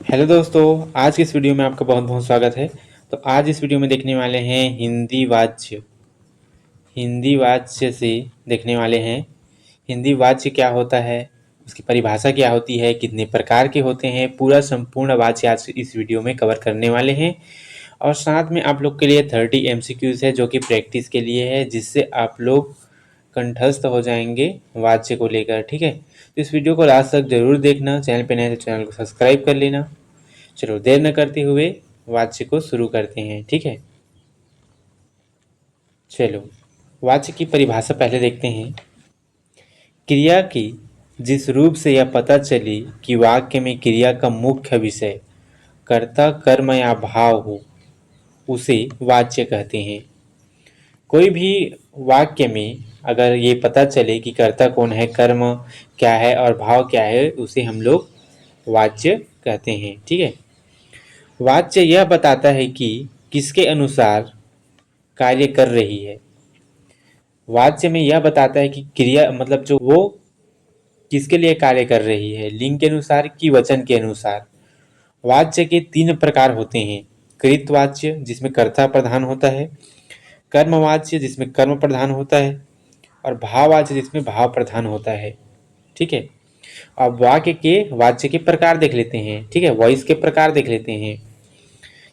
Hello दोस्तों, आज की इस वीडियो में आपका बहुत बहुत स्वागत है। तो आज इस वीडियो में देखने वाले हैं हिंदी वाच्य से देखने वाले हैं। हिंदी वाच्य क्या होता है, उसकी परिभाषा क्या होती है, कितने प्रकार के होते हैं, पूरा संपूर्ण वाच्य आज इस वीडियो में कवर करने वाले हैं। और साथ में आप लोग के लिए 30 MCQs है जो कि प्रैक्टिस के लिए है, जिससे आप लोग कंठस्थ हो जाएंगे वाच्य को लेकर। ठीक है, तो इस वीडियो को लास्ट तक जरूर देखना। चैनल पे नए तो चैनल को सब्सक्राइब कर लेना। चलो देर न करते हुए वाच्य को शुरू करते हैं। ठीक है, चलो वाच्य की परिभाषा पहले देखते हैं। क्रिया की जिस रूप से यह पता चली कि वाक्य में क्रिया का मुख्य विषय कर्ता कर्म या भाव हो, उसे वाच्य कहते हैं। कोई भी वाक्य में अगर ये पता चले कि कर्ता कौन है, कर्म क्या है और भाव क्या है, उसे हम लोग वाच्य कहते हैं। ठीक है, वाच्य यह बताता है कि किसके अनुसार कार्य कर रही है। वाच्य में यह बताता है कि क्रिया मतलब जो वो किसके लिए कार्य कर रही है, लिंग के अनुसार कि वचन के अनुसार। वाच्य के 3 प्रकार होते हैं। कृतवाच्य जिसमें कर्ता प्रधान होता है, कर्मवाच्य जिसमें कर्म प्रधान होता है, और भाववाच्य जिसमें भाव प्रधान होता है। ठीक है, अब वाच्य के प्रकार देख लेते हैं। ठीक है, वॉइस के प्रकार देख लेते हैं।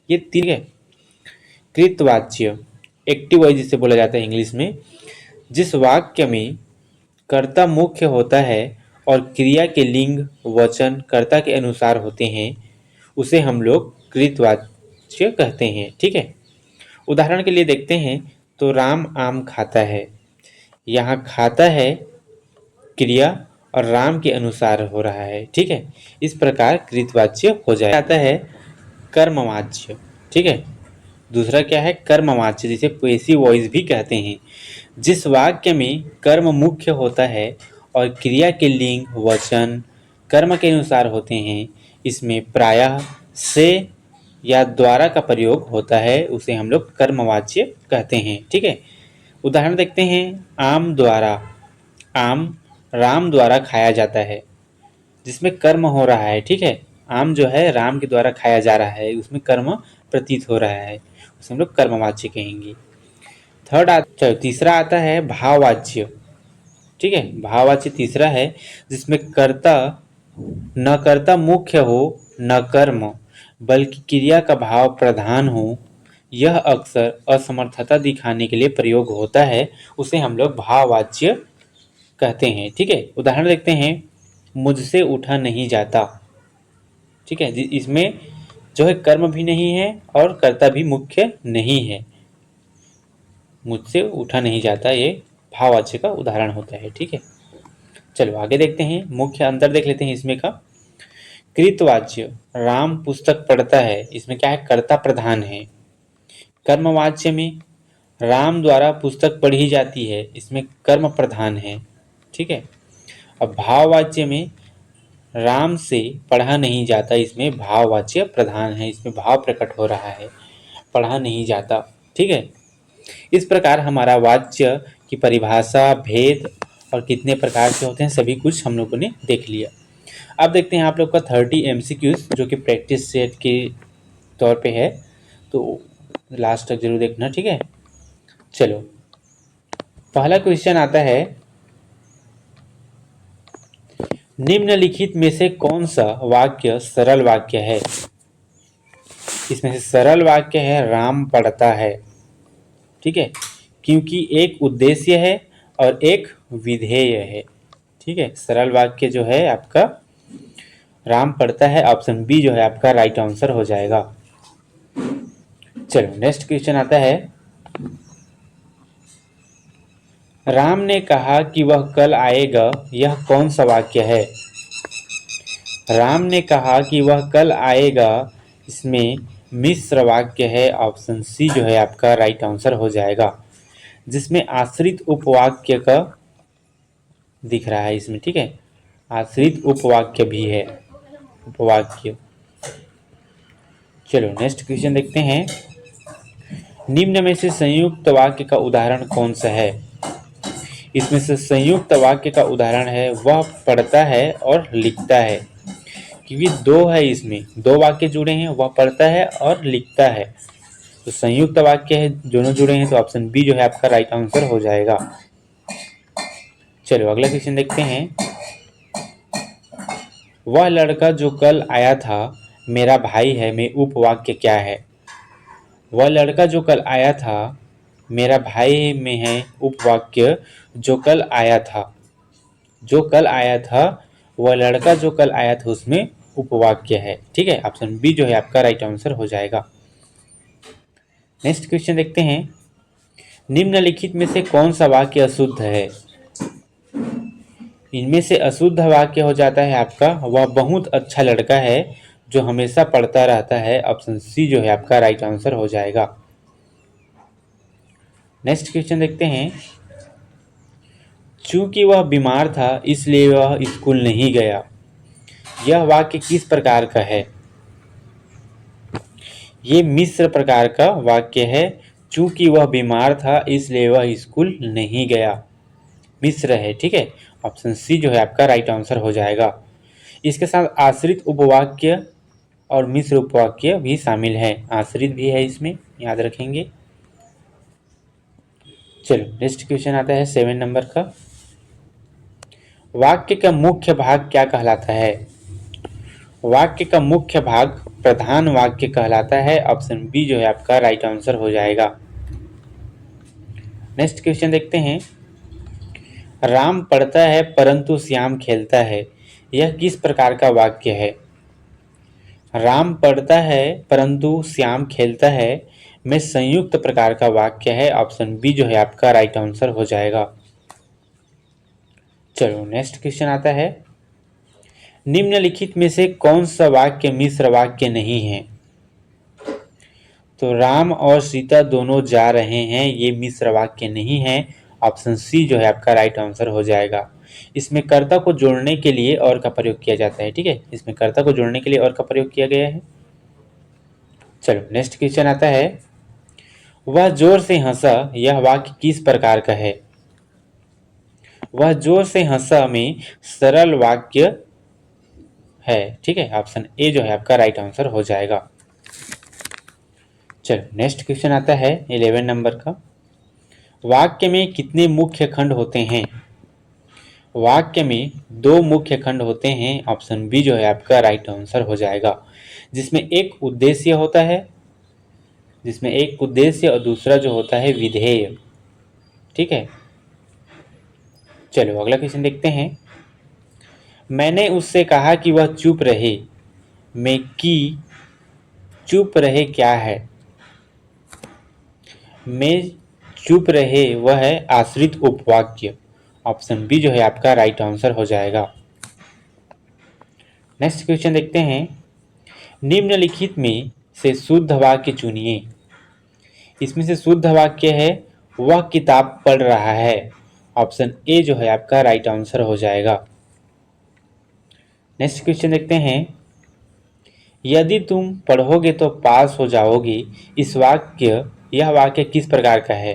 ये 3 है। कृतवाच्य एक्टिव वॉइस जिसे बोला जाता है इंग्लिश में, जिस वाक्य में कर्ता मुख्य होता है और क्रिया के लिंग वचन कर्ता के अनुसार होते हैं, उसे हम लोग कृतवाच्य कहते हैं। ठीक है, उदाहरण के लिए देखते हैं तो राम आम खाता है। यहाँ खाता है क्रिया और राम के अनुसार हो रहा है। ठीक है, इस प्रकार कृतवाच्य हो जाता है कर्मवाच्य। ठीक है, दूसरा क्या है कर्मवाच्य, जिसे पैसिव वॉइस भी कहते हैं। जिस वाक्य में कर्म मुख्य होता है और क्रिया के लिंग वचन कर्म के अनुसार होते हैं, इसमें प्रायः से या द्वारा का प्रयोग होता है, उसे हम लोग कर्मवाच्य कहते हैं। ठीक है, उदाहरण देखते हैं। आम राम द्वारा खाया जाता है, जिसमें कर्म हो रहा है। ठीक है, आम जो है राम के द्वारा खाया जा रहा है, उसमें कर्म प्रतीत हो रहा है, उसे हम लोग कर्मवाच्य कहेंगे। तीसरा आता है भाववाच्य। ठीक है, भाववाच्य तीसरा है, जिसमें कर्ता मुख्य हो न कर्म, बल्कि क्रिया का भाव प्रधान हो। यह अक्सर असमर्थता दिखाने के लिए प्रयोग होता है, उसे हम लोग भाववाच्य कहते हैं। ठीक है, उदाहरण देखते हैं। मुझसे उठा नहीं जाता। ठीक है, इसमें जो है कर्म भी नहीं है और कर्ता भी मुख्य नहीं है। मुझसे उठा नहीं जाता, ये भाववाच्य का उदाहरण होता है। ठीक है, चलो आगे देखते हैं। मुख्य अंतर देख लेते हैं इसमें का। कृतवाच्य राम पुस्तक पढ़ता है, इसमें क्या है कर्ता प्रधान है। कर्मवाच्य में राम द्वारा पुस्तक पढ़ी जाती है, इसमें कर्म प्रधान है। ठीक है, अब भाववाच्य में राम से पढ़ा नहीं जाता, इसमें भाववाच्य प्रधान है, इसमें भाव प्रकट हो रहा है, पढ़ा नहीं जाता। ठीक है, इस प्रकार हमारा वाच्य की परिभाषा, भेद और कितने प्रकार के होते हैं, सभी कुछ हम लोगों ने देख लिया। अब देखते हैं आप लोग का 30 MCQs जो कि प्रैक्टिस सेट के तौर पे है, तो लास्ट तक जरूर देखना। ठीक है, चलो पहला क्वेश्चन आता है। निम्नलिखित में से कौन सा वाक्य सरल वाक्य है? इसमें से सरल वाक्य है राम पढ़ता है। ठीक है, क्योंकि एक उद्देश्य है और एक विधेय है। ठीक है, सरल वाक्य जो है आपका राम पढ़ता है, ऑप्शन बी जो है आपका राइट आंसर हो जाएगा। चलो नेक्स्ट क्वेश्चन आता है। राम ने कहा कि वह कल आएगा, यह कौन सा वाक्य है? राम ने कहा कि वह कल आएगा, इसमें मिश्र वाक्य है, ऑप्शन सी जो है आपका राइट आंसर हो जाएगा, जिसमें आश्रित उपवाक्य का दिख रहा है इसमें। ठीक है, आश्रित उपवाक्य भी है, उपवाक्य। चलो नेक्स्ट क्वेश्चन देखते हैं। निम्न में से संयुक्त वाक्य का उदाहरण कौन सा है? इसमें से संयुक्त वाक्य का उदाहरण है वह पढ़ता है और लिखता है। क्योंकि दो है, इसमें दो वाक्य जुड़े हैं, वह पढ़ता है और लिखता है, तो संयुक्त वाक्य है, दोनों जुड़े हैं, तो ऑप्शन बी जो है आपका राइट आंसर हो जाएगा। चलो अगला क्वेश्चन देखते हैं। वह लड़का जो कल आया था मेरा भाई है में उपवाक्य क्या है? वह लड़का जो कल आया था मेरा भाई में है उपवाक्य जो कल आया था। जो कल आया था, वह लड़का जो कल आया था, उसमें उपवाक्य है। ठीक है, ऑप्शन बी जो है आपका राइट आंसर हो जाएगा। नेक्स्ट क्वेश्चन देखते हैं। निम्नलिखित में से कौन सा वाक्य अशुद्ध है? इनमें से अशुद्ध वाक्य हो जाता है आपका वह बहुत अच्छा लड़का है जो हमेशा पढ़ता रहता है। ऑप्शन सी जो है आपका राइट आंसर हो जाएगा। नेक्स्ट क्वेश्चन देखते हैं। चूंकि वह बीमार था इसलिए वह स्कूल नहीं गया। यह वाक्य किस प्रकार का है? ये मिश्र प्रकार का वाक्य है। चूंकि वह बीमार था इसलिए वह स्कूल नहीं गया, मिश्र है। ठीक है, ऑप्शन सी जो है आपका राइट आंसर हो जाएगा। इसके साथ आश्रित उपवाक्य और मिश्र उपवाक्य भी शामिल है, आश्रित भी है इसमें, याद रखेंगे। चलो नेक्स्ट क्वेश्चन आता है 7 नंबर का। वाक्य का मुख्य भाग क्या कहलाता है? वाक्य का मुख्य भाग प्रधान वाक्य कहलाता है। ऑप्शन बी जो है आपका राइट आंसर हो जाएगा। नेक्स्ट क्वेश्चन देखते हैं। राम पढ़ता है परंतु श्याम खेलता है, यह किस प्रकार का वाक्य है? राम पढ़ता है परंतु श्याम खेलता है में संयुक्त प्रकार का वाक्य है। ऑप्शन बी जो है आपका राइट आंसर हो जाएगा। चलो नेक्स्ट क्वेश्चन आता है। निम्नलिखित में से कौन सा वाक्य मिश्र वाक्य नहीं है? तो राम और सीता दोनों जा रहे हैं, ये मिश्र वाक्य नहीं है। ऑप्शन सी जो है आपका राइट आंसर हो जाएगा। इसमें कर्ता को जोड़ने के लिए और का प्रयोग किया जाता है। ठीक है, इसमें कर्ता को जोड़ने के लिए और का प्रयोग किया गया है। चलो नेक्स्ट क्वेश्चन आता है। वह जोर से हंसा, यह वाक्य किस प्रकार का है? वह जोर से हंसा में सरल वाक्य है। ठीक है, ऑप्शन ए जो है आपका राइट आंसर हो जाएगा। चलो नेक्स्ट क्वेश्चन आता है 11 नंबर का। वाक्य में कितने मुख्य खंड होते हैं? वाक्य में दो मुख्य खंड होते हैं। ऑप्शन बी जो है आपका राइट आंसर हो जाएगा, जिसमें एक उद्देश्य होता है, जिसमें एक उद्देश्य और दूसरा जो होता है विधेय। ठीक है, चलो अगला क्वेश्चन देखते हैं। मैंने उससे कहा कि वह चुप रहे में कि चुप रहे क्या है? में चुप रहे वह है आश्रित उपवाक्य। ऑप्शन बी जो है आपका राइट आंसर हो जाएगा। नेक्स्ट क्वेश्चन देखते हैं। निम्नलिखित में से शुद्ध वाक्य चुनिए। इसमें से शुद्ध वाक्य है वह किताब पढ़ रहा है। ऑप्शन ए जो है आपका राइट आंसर हो जाएगा। नेक्स्ट क्वेश्चन देखते हैं। यदि तुम पढ़ोगे तो पास हो जाओगे, इस वाक्य यह वाक्य किस प्रकार का है?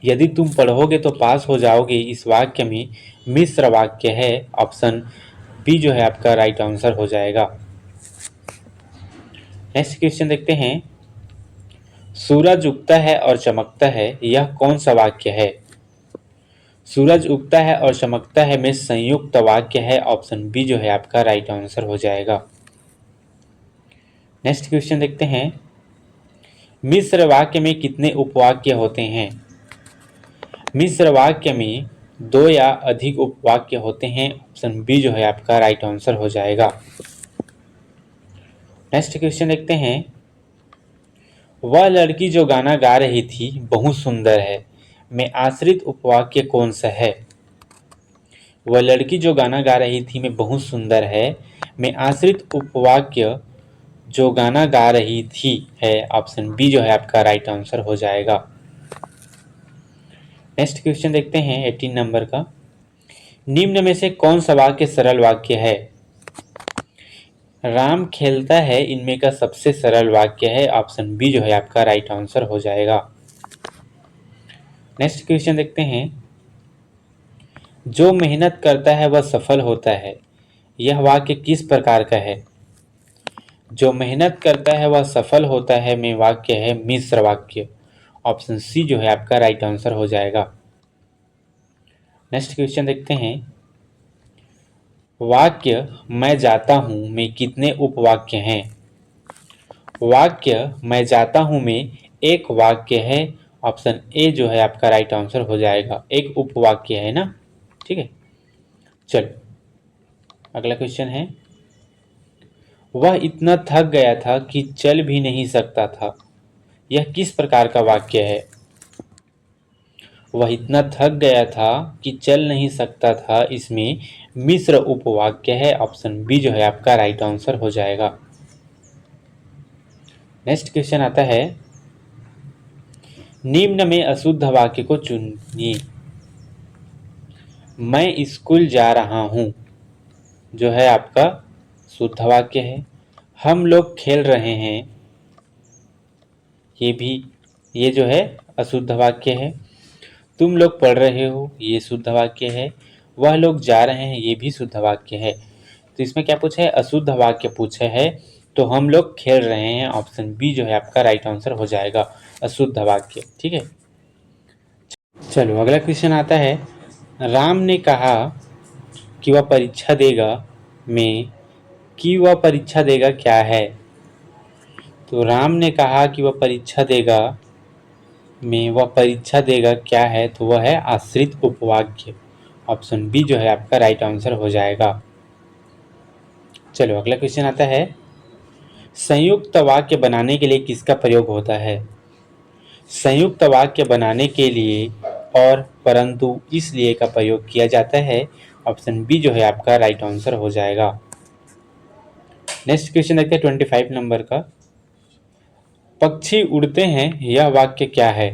यदि तुम पढ़ोगे तो पास हो जाओगे, इस वाक्य में मिश्र वाक्य है। ऑप्शन बी जो है आपका राइट आंसर हो जाएगा। नेक्स्ट क्वेश्चन देखते हैं। सूरज उगता है और चमकता है, यह कौन सा वाक्य है? सूरज उगता है और चमकता है में संयुक्त वाक्य है। ऑप्शन बी जो है आपका राइट आंसर हो जाएगा। नेक्स्ट क्वेश्चन देखते हैं। मिश्र वाक्य में कितने उपवाक्य होते हैं? मिश्र वाक्य में दो या अधिक उपवाक्य होते हैं। ऑप्शन बी जो है आपका राइट आंसर हो जाएगा। नेक्स्ट क्वेश्चन देखते हैं। वह लड़की जो गाना गा रही थी बहुत सुंदर है में आश्रित उपवाक्य कौन सा है? वह लड़की जो गाना गा रही थी में बहुत सुंदर है में आश्रित उपवाक्य जो गाना गा रही थी है। ऑप्शन बी जो है आपका राइट आंसर हो जाएगा। नेक्स्ट क्वेश्चन देखते हैं 18 नंबर का। निम्न में से कौन सा वाक्य सरल वाक्य है? राम खेलता है इनमें का सबसे सरल वाक्य है। ऑप्शन बी जो है आपका राइट आंसर हो जाएगा। नेक्स्ट क्वेश्चन देखते हैं। जो मेहनत करता है वह सफल होता है, यह वाक्य किस प्रकार का है? जो मेहनत करता है वह सफल होता है में वाक्य है मिश्र वाक्य। ऑप्शन सी जो है आपका राइट आंसर हो जाएगा। नेक्स्ट क्वेश्चन देखते हैं। वाक्य मैं जाता हूं में कितने उपवाक्य हैं? वाक्य मैं जाता हूं में एक वाक्य है। ऑप्शन ए जो है आपका राइट आंसर हो जाएगा। एक उपवाक्य है ना, ठीक है। चलो अगला क्वेश्चन है। वह इतना थक गया था कि चल भी नहीं सकता था। यह किस प्रकार का वाक्य है? वह इतना थक गया था कि चल नहीं सकता था, इसमें मिश्र उपवाक्य है। ऑप्शन बी जो है आपका राइट आंसर हो जाएगा। नेक्स्ट क्वेश्चन आता है। निम्न में अशुद्ध वाक्य को चुनिए। मैं स्कूल जा रहा हूं जो है आपका शुद्ध वाक्य है। हम लोग खेल रहे हैं, ये जो है अशुद्ध वाक्य है। तुम लोग पढ़ रहे हो, ये शुद्ध वाक्य है। वह लोग जा रहे हैं, ये भी शुद्ध वाक्य है। तो इसमें क्या पूछा है? अशुद्ध वाक्य पूछे है। तो हम लोग खेल रहे हैं, ऑप्शन बी जो है आपका राइट आंसर हो जाएगा, अशुद्ध वाक्य, ठीक है। चलो अगला क्वेश्चन आता है। राम ने कहा कि वह परीक्षा देगा में कि वह परीक्षा देगा क्या है? तो राम ने कहा कि वह परीक्षा देगा में वह परीक्षा देगा क्या है? तो वह है आश्रित उपवाक्य। ऑप्शन बी जो है आपका राइट आंसर हो जाएगा। चलो अगला क्वेश्चन आता है। संयुक्त वाक्य बनाने के लिए किसका प्रयोग होता है? संयुक्त वाक्य बनाने के लिए और परंतु इसलिए का प्रयोग किया जाता है। ऑप्शन बी जो है आपका राइट आंसर हो जाएगा। नेक्स्ट क्वेश्चन देखते हैं 25 नंबर का। पक्षी उड़ते हैं यह वाक्य क्या है?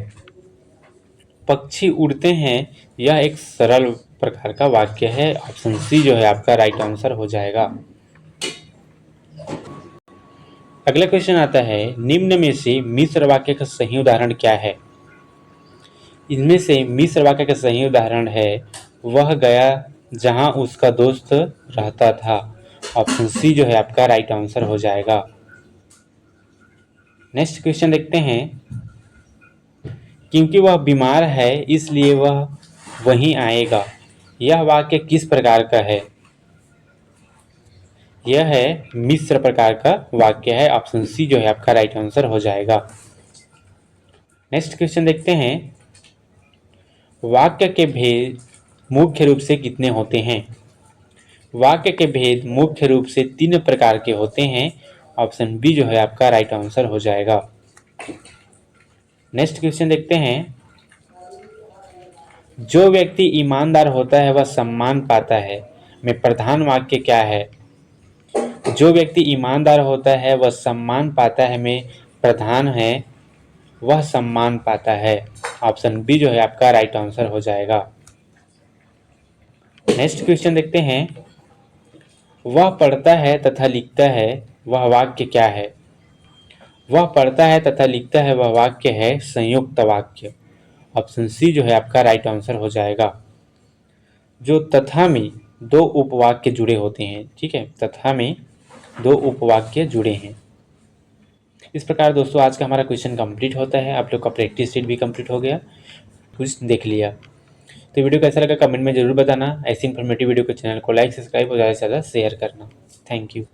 पक्षी उड़ते हैं यह एक सरल प्रकार का वाक्य है। ऑप्शन सी जो है आपका राइट आंसर हो जाएगा। अगला क्वेश्चन आता है। निम्न में से मिश्र वाक्य का सही उदाहरण क्या है? इनमें से मिश्र वाक्य का सही उदाहरण है वह गया जहां उसका दोस्त रहता था। ऑप्शन सी जो है आपका राइट आंसर हो जाएगा। नेक्स्ट क्वेश्चन देखते हैं। क्योंकि वह बीमार है इसलिए वह वहीं आएगा, यह वाक्य किस प्रकार का है? यह है मिश्र प्रकार का वाक्य है। ऑप्शन सी जो है आपका राइट आंसर हो जाएगा। नेक्स्ट क्वेश्चन देखते हैं। वाक्य के भेद मुख्य रूप से कितने होते हैं? वाक्य के भेद मुख्य रूप से 3 प्रकार के होते हैं। ऑप्शन बी जो है आपका राइट आंसर हो जाएगा। नेक्स्ट क्वेश्चन देखते हैं। जो व्यक्ति ईमानदार होता है वह सम्मान पाता है में प्रधान वाक्य क्या है? जो व्यक्ति ईमानदार होता है वह सम्मान पाता है में प्रधान है वह सम्मान पाता है। ऑप्शन बी जो है आपका राइट आंसर हो जाएगा। नेक्स्ट क्वेश्चन देखते हैं। वह पढ़ता है तथा लिखता है वह वाक्य क्या है? वह पढ़ता है तथा लिखता है वह वाक्य है संयुक्त वाक्य। ऑप्शन सी जो है आपका राइट आंसर हो जाएगा। जो तथा में 2 उपवाक्य जुड़े होते हैं, ठीक है, तथा में 2 उपवाक्य जुड़े हैं। इस प्रकार दोस्तों आज का हमारा क्वेश्चन कंप्लीट होता है। आप लोग का प्रैक्टिस सेट भी कंप्लीट हो गया, कुछ देख लिया। तो वीडियो कैसा लगा कमेंट में जरूर बताना। ऐसी इन्फॉर्मेटिव वीडियो को चैनल को लाइक सब्सक्राइब और ज़्यादा से ज़्यादा शेयर करना। Thank you.